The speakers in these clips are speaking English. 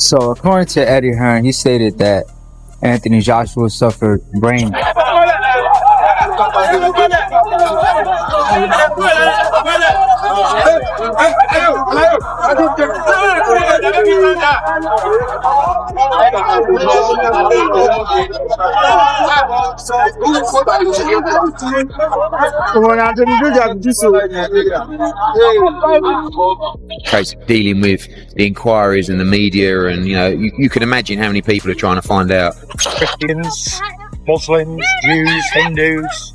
So, according to Eddie Hearn, he stated that Anthony Joshua suffered brain. Case of dealing with the inquiries and the media, and you can imagine how many people are trying to find out. Christians, Muslims, Jews, Hindus,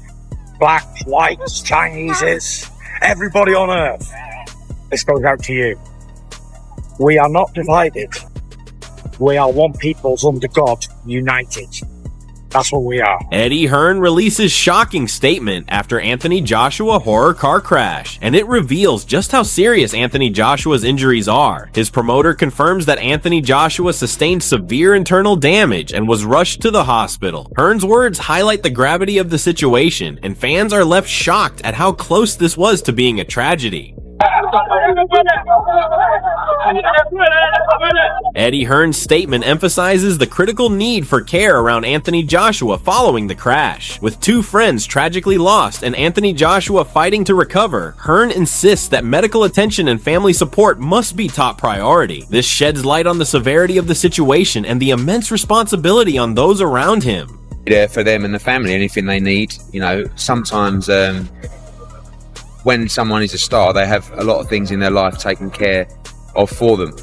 blacks, whites, Chineses, everybody on earth. This goes out to you. We are not divided. We are one peoples under God, united. That's what we are. Eddie Hearn releases shocking statement after Anthony Joshua horror car crash, and it reveals just how serious Anthony Joshua's injuries are. His promoter confirms that Anthony Joshua sustained severe internal damage and was rushed to the hospital. Hearn's words highlight the gravity of the situation, and fans are left shocked at how close this was to being a tragedy. Eddie Hearn's statement emphasizes the critical need for care around Anthony Joshua following the crash. With two friends tragically lost and Anthony Joshua fighting to recover, Hearn insists that medical attention and family support must be top priority. This sheds light on the severity of the situation and the immense responsibility on those around him. There for them and the family, anything they need. Sometimes when someone is a star, they have a lot of things in their life taken care of for them.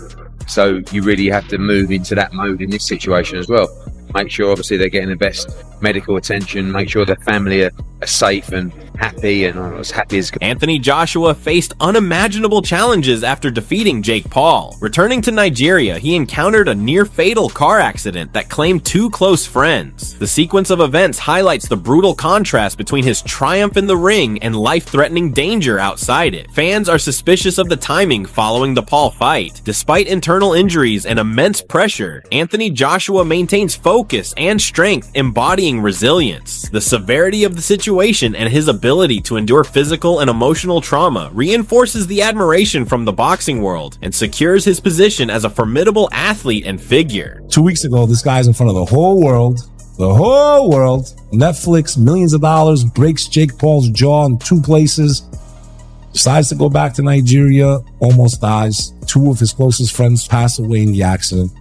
So you really have to move into that mode in this situation as well. Make sure, obviously, they're getting the best medical attention. Make sure their family are safe and happy, and as happy as... Anthony Joshua faced unimaginable challenges after defeating Jake Paul. Returning to Nigeria, he encountered a near-fatal car accident that claimed two close friends. The sequence of events highlights the brutal contrast between his triumph in the ring and life-threatening danger outside it. Fans are suspicious of the timing following the Paul fight. Despite internal injuries and immense pressure, Anthony Joshua maintains focus and strength, embodying resilience. The severity of the situation and his ability to endure physical and emotional trauma reinforces the admiration from the boxing world and secures his position as a formidable athlete and figure. 2 weeks ago, this guy's in front of the whole world. Netflix, millions of dollars, breaks Jake Paul's jaw in 2 places. Decides to go back to Nigeria, almost dies. 2 of his closest friends pass away in the accident.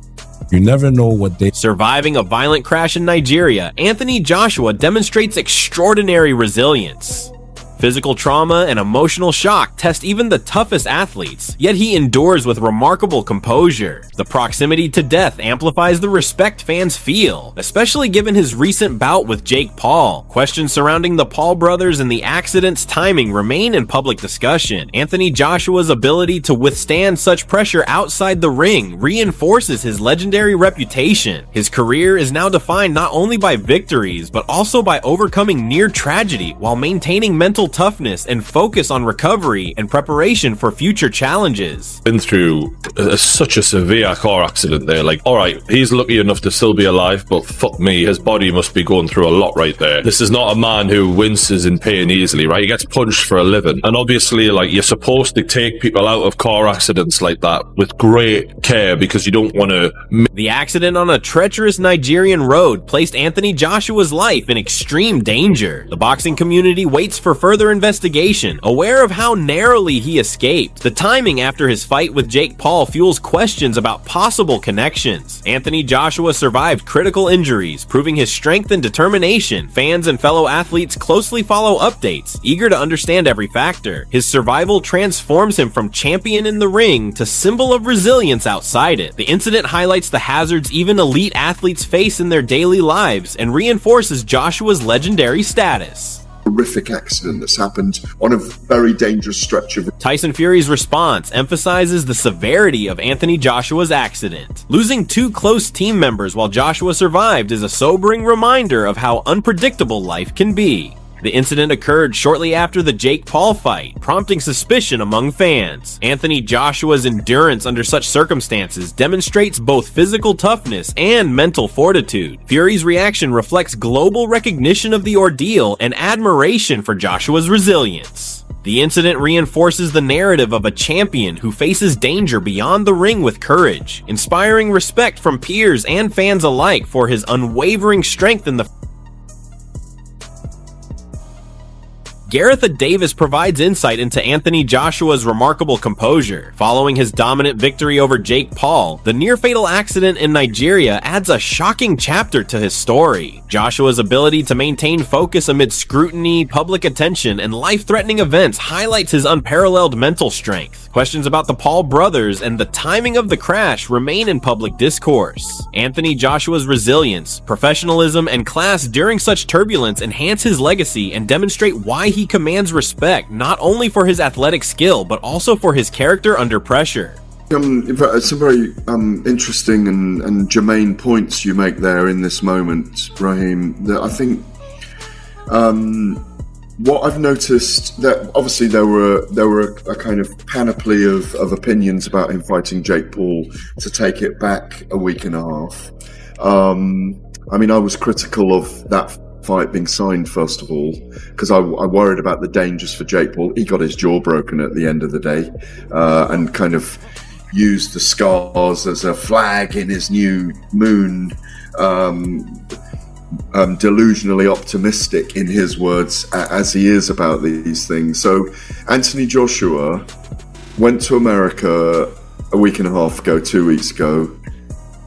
You never know what they... Surviving a violent crash in Nigeria, Anthony Joshua demonstrates extraordinary resilience. Physical trauma and emotional shock test even the toughest athletes, yet he endures with remarkable composure. The proximity to death amplifies the respect fans feel, especially given his recent bout with Jake Paul. Questions surrounding the Paul brothers and the accident's timing remain in public discussion. Anthony Joshua's ability to withstand such pressure outside the ring reinforces his legendary reputation. His career is now defined not only by victories, but also by overcoming near tragedy while maintaining mental toughness and focus on recovery and preparation for future challenges. Been through such a severe car accident there. Alright, he's lucky enough to still be alive, but fuck me, his body must be going through a lot right there. This is not a man who winces in pain easily, right? He gets punched for a living. And obviously, you're supposed to take people out of car accidents like that with great care because you don't want to... The accident on a treacherous Nigerian road placed Anthony Joshua's life in extreme danger. The boxing community waits for further investigation, aware of how narrowly he escaped. The timing after his fight with Jake Paul fuels questions about possible connections. Anthony Joshua survived critical injuries, proving his strength and determination. Fans and fellow athletes closely follow updates, eager to understand every factor. His survival transforms him from champion in the ring to symbol of resilience outside it. The incident highlights the hazards even elite athletes face in their daily lives and reinforces Joshua's legendary status. Horrific accident that's happened on a very dangerous stretch of... Tyson Fury's response emphasizes the severity of Anthony Joshua's accident. Losing 2 close team members while Joshua survived is a sobering reminder of how unpredictable life can be. The incident occurred shortly after the Jake Paul fight, prompting suspicion among fans. Anthony Joshua's endurance under such circumstances demonstrates both physical toughness and mental fortitude. Fury's reaction reflects global recognition of the ordeal and admiration for Joshua's resilience. The incident reinforces the narrative of a champion who faces danger beyond the ring with courage, inspiring respect from peers and fans alike for his unwavering strength in the Gareth Davis provides insight into Anthony Joshua's remarkable composure. Following his dominant victory over Jake Paul, the near-fatal accident in Nigeria adds a shocking chapter to his story. Joshua's ability to maintain focus amid scrutiny, public attention, and life-threatening events highlights his unparalleled mental strength. Questions about the Paul brothers and the timing of the crash remain in public discourse. Anthony Joshua's resilience, professionalism, and class during such turbulence enhance his legacy and demonstrate why he commands respect not only for his athletic skill but also for his character under pressure. Some very interesting and germane points you make there in this moment, Raheem. That I think what I've noticed, that obviously there were a kind of panoply of opinions about him fighting Jake Paul to take it back a week and a half. I mean, I was critical of that fight being signed, first of all, because I worried about the dangers for Jake Paul. He got his jaw broken at the end of the day, and kind of used the scars as a flag in his new moon, delusionally optimistic, in his words, as he is about these things. So Anthony Joshua went to America a week and a half ago, 2 weeks ago,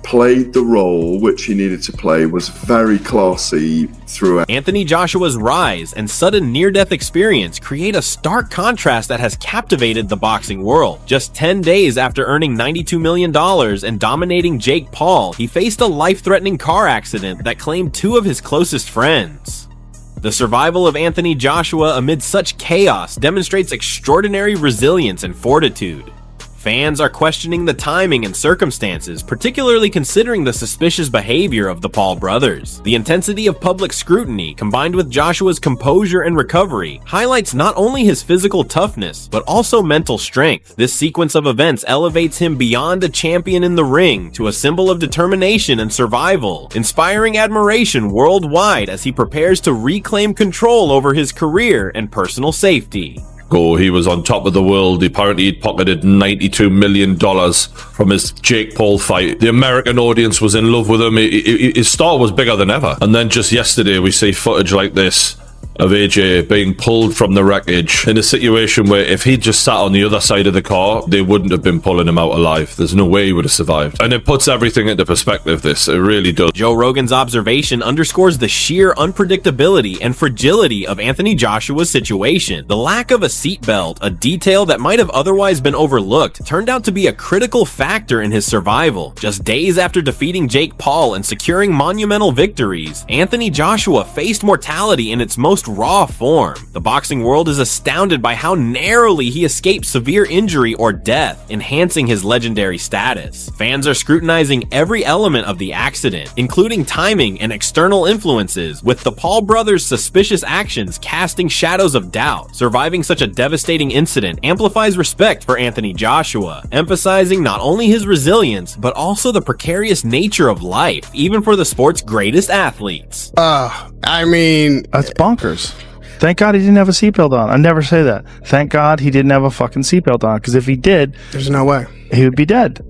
played the role which he needed to play, was very classy throughout. Anthony Joshua's rise and sudden near-death experience create a stark contrast that has captivated the boxing world. Just 10 days after earning $92 million and dominating Jake Paul, he faced a life-threatening car accident that claimed two of his closest friends. The survival of Anthony Joshua amid such chaos demonstrates extraordinary resilience and fortitude. Fans are questioning the timing and circumstances, particularly considering the suspicious behavior of the Paul brothers. The intensity of public scrutiny, combined with Joshua's composure and recovery, highlights not only his physical toughness, but also mental strength. This sequence of events elevates him beyond a champion in the ring to a symbol of determination and survival, inspiring admiration worldwide as he prepares to reclaim control over his career and personal safety. He was on top of the world. Apparently he'd pocketed $92 million from his Jake Paul fight. The American audience was in love with him. His star was bigger than ever. And then just yesterday we see footage like this of AJ being pulled from the wreckage in a situation where if he'd just sat on the other side of the car, they wouldn't have been pulling him out alive. There's no way he would have survived. And it puts everything into perspective, this. It really does. Joe Rogan's observation underscores the sheer unpredictability and fragility of Anthony Joshua's situation. The lack of a seatbelt, a detail that might have otherwise been overlooked, turned out to be a critical factor in his survival. Just days after defeating Jake Paul and securing monumental victories, Anthony Joshua faced mortality in its most raw form. The boxing world is astounded by how narrowly he escaped severe injury or death, enhancing his legendary status. Fans are scrutinizing every element of the accident, including timing and external influences, with the Paul brothers' suspicious actions casting shadows of doubt. Surviving such a devastating incident amplifies respect for Anthony Joshua, emphasizing not only his resilience, but also the precarious nature of life, even for the sport's greatest athletes. I mean, that's bonkers. Thank God he didn't have a seatbelt on. I never say that. Thank God he didn't have a fucking seatbelt on, because if he did, there's no way he would be dead.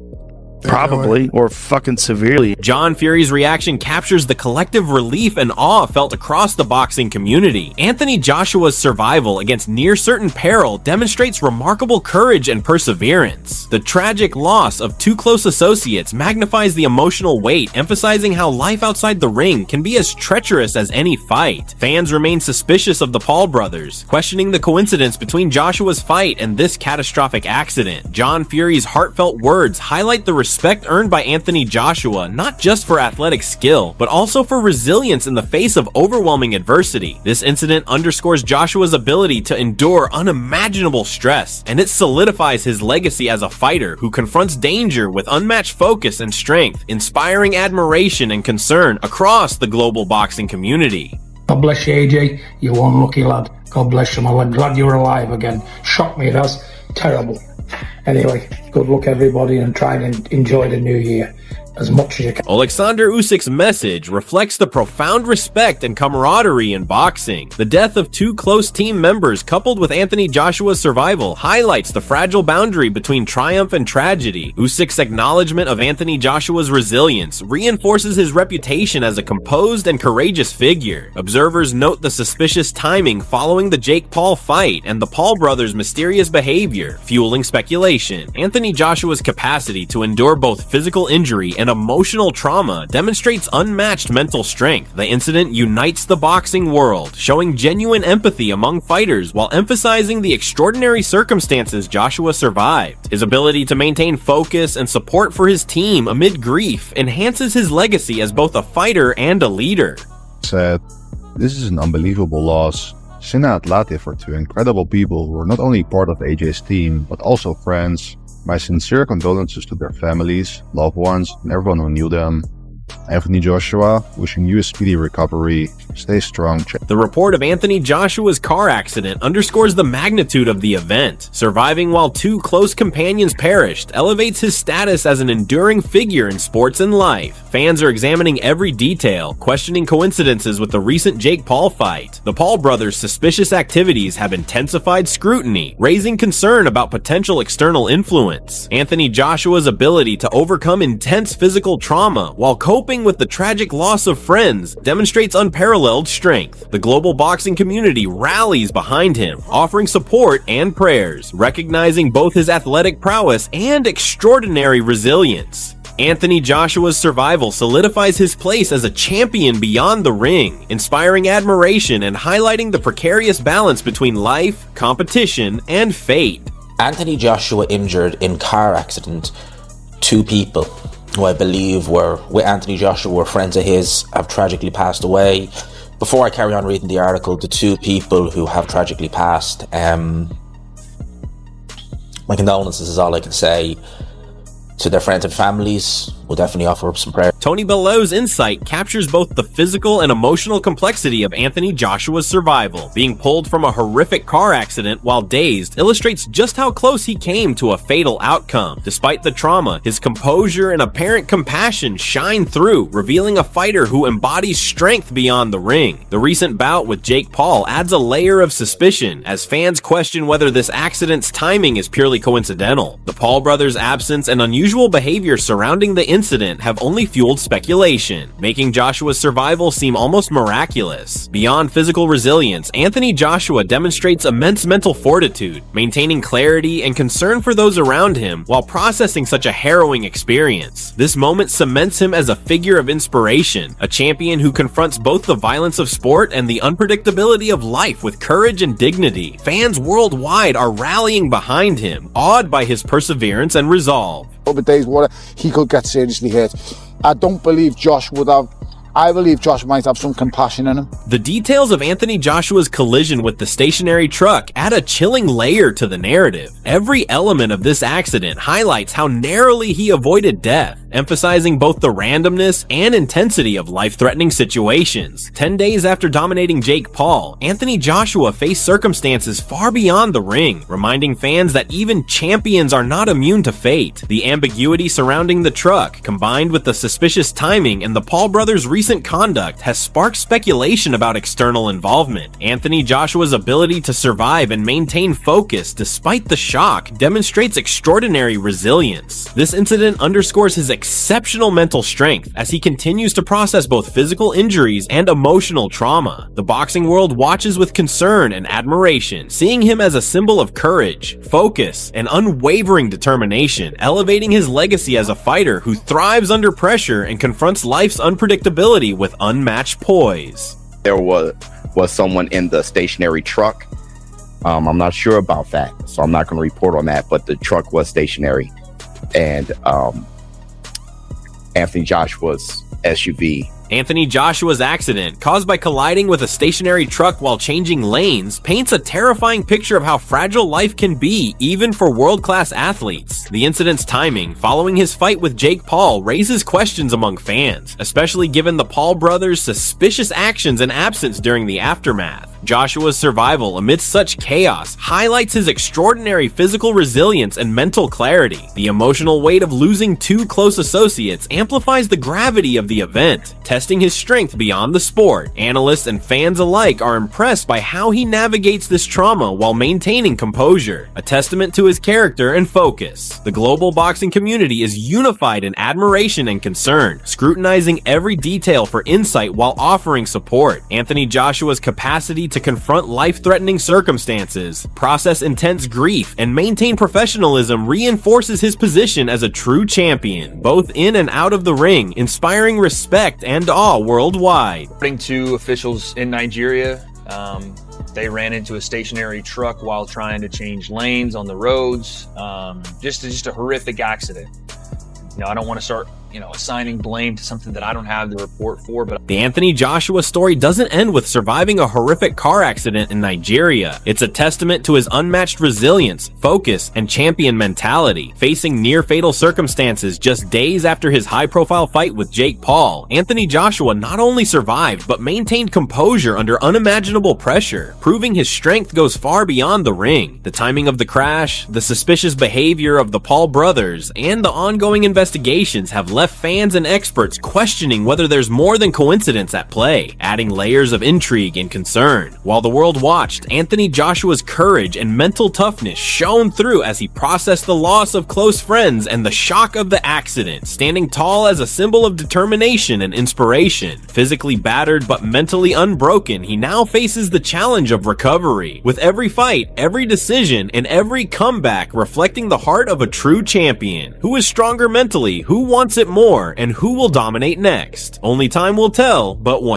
Probably, or fucking severely. John Fury's reaction captures the collective relief and awe felt across the boxing community. Anthony Joshua's survival against near-certain peril demonstrates remarkable courage and perseverance. The tragic loss of two close associates magnifies the emotional weight, emphasizing how life outside the ring can be as treacherous as any fight. Fans remain suspicious of the Paul brothers, questioning the coincidence between Joshua's fight and this catastrophic accident. John Fury's heartfelt words highlight the respect earned by Anthony Joshua, not just for athletic skill, but also for resilience in the face of overwhelming adversity. This incident underscores Joshua's ability to endure unimaginable stress, and it solidifies his legacy as a fighter who confronts danger with unmatched focus and strength, inspiring admiration and concern across the global boxing community. God bless you, AJ. You're one lucky lad. God bless you, I'm glad you're alive again. Shocked me, that's terrible. Anyway, good luck everybody and try and enjoy the new year as much as you can. Alexander Usyk's message reflects the profound respect and camaraderie in boxing. The death of two close team members coupled with Anthony Joshua's survival highlights the fragile boundary between triumph and tragedy. Usyk's acknowledgement of Anthony Joshua's resilience reinforces his reputation as a composed and courageous figure. Observers note the suspicious timing following the Jake Paul fight and the Paul brothers' mysterious behavior, fueling speculation. Anthony Joshua's capacity to endure both physical injury and emotional trauma demonstrates unmatched mental strength. The incident unites the boxing world, showing genuine empathy among fighters while emphasizing the extraordinary circumstances Joshua survived. His ability to maintain focus and support for his team amid grief enhances his legacy as both a fighter and a leader. Said, "This is an unbelievable loss. Sinna and Latif are two incredible people who were not only part of AJ's team, but also friends. My sincere condolences to their families, loved ones, and everyone who knew them. Anthony Joshua, wishing you a speedy recovery. Stay strong." The report of Anthony Joshua's car accident underscores the magnitude of the event. Surviving while two close companions perished elevates his status as an enduring figure in sports and life. Fans are examining every detail, questioning coincidences with the recent Jake Paul fight. The Paul brothers' suspicious activities have intensified scrutiny, raising concern about potential external influence. Anthony Joshua's ability to overcome intense physical trauma while coping with the tragic loss of friends demonstrates unparalleled strength. The global boxing community rallies behind him, offering support and prayers, recognizing both his athletic prowess and extraordinary resilience. Anthony Joshua's survival solidifies his place as a champion beyond the ring, inspiring admiration and highlighting the precarious balance between life, competition, and fate. Anthony Joshua injured in car accident. Two people who I believe were with Anthony Joshua were friends of his have tragically passed away. Before I carry on reading the article, the two people who have tragically passed, my condolences is all I can say. To their friends and families, we'll definitely offer up some prayer. Tony Bellow's insight captures both the physical and emotional complexity of Anthony Joshua's survival. Being pulled from a horrific car accident while dazed illustrates just how close he came to a fatal outcome. Despite the trauma, his composure and apparent compassion shine through, revealing a fighter who embodies strength beyond the ring. The recent bout with Jake Paul adds a layer of suspicion, as fans question whether this accident's timing is purely coincidental. The Paul brothers' absence and unusual behavior surrounding the incident have only fueled speculation, making Joshua's survival seem almost miraculous. Beyond physical resilience, Anthony Joshua demonstrates immense mental fortitude, maintaining clarity and concern for those around him while processing such a harrowing experience. This moment cements him as a figure of inspiration, a champion who confronts both the violence of sport and the unpredictability of life with courage and dignity. Fans worldwide are rallying behind him, awed by his perseverance and resolve. Other days, he could get seriously hurt. I don't believe Josh would have. I believe Josh might have some compassion in him. The details of Anthony Joshua's collision with the stationary truck add a chilling layer to the narrative. Every element of this accident highlights how narrowly he avoided death, emphasizing both the randomness and intensity of life-threatening situations. 10 days after dominating Jake Paul, Anthony Joshua faced circumstances far beyond the ring, reminding fans that even champions are not immune to fate. The ambiguity surrounding the truck, combined with the suspicious timing and the Paul brothers' recent conduct, has sparked speculation about external involvement. Anthony Joshua's ability to survive and maintain focus despite the shock demonstrates extraordinary resilience. This incident underscores his exceptional mental strength as he continues to process both physical injuries and emotional trauma. The boxing world watches with concern and admiration, seeing him as a symbol of courage, focus, and unwavering determination, elevating his legacy as a fighter who thrives under pressure and confronts life's unpredictability with unmatched poise. There was someone in the stationary truck. I'm not sure about that, so I'm not going to report on that, but the truck was stationary. And Anthony Joshua's SUV Anthony Joshua's accident, caused by colliding with a stationary truck while changing lanes, paints a terrifying picture of how fragile life can be even for world-class athletes. The incident's timing, following his fight with Jake Paul, raises questions among fans, especially given the Paul brothers' suspicious actions and absence during the aftermath. Joshua's survival amidst such chaos highlights his extraordinary physical resilience and mental clarity. The emotional weight of losing two close associates amplifies the gravity of the event, testing his strength beyond the sport. Analysts and fans alike are impressed by how he navigates this trauma while maintaining composure, a testament to his character and focus. The global boxing community is unified in admiration and concern, scrutinizing every detail for insight while offering support. Anthony Joshua's capacity to confront life-threatening circumstances, process intense grief, and maintain professionalism reinforces his position as a true champion, both in and out of the ring, inspiring respect and awe worldwide. According to officials in Nigeria, they ran into a stationary truck while trying to change lanes on the roads. Just a horrific accident. I don't want to start, assigning blame to something that I don't have the report for, but the Anthony Joshua story doesn't end with surviving a horrific car accident in Nigeria. It's a testament to his unmatched resilience, focus, and champion mentality. Facing near-fatal circumstances just days after his high-profile fight with Jake Paul, Anthony Joshua not only survived, but maintained composure under unimaginable pressure, proving his strength goes far beyond the ring. The timing of the crash, the suspicious behavior of the Paul brothers, and the ongoing investigations have left fans and experts questioning whether there's more than coincidence at play, adding layers of intrigue and concern. While the world watched, Anthony Joshua's courage and mental toughness shone through as he processed the loss of close friends and the shock of the accident, standing tall as a symbol of determination and inspiration. Physically battered but mentally unbroken, he now faces the challenge of recovery, with every fight, every decision, and every comeback reflecting the heart of a true champion. Who is stronger mentally, who wants it more, and who will dominate next? Only time will tell, but one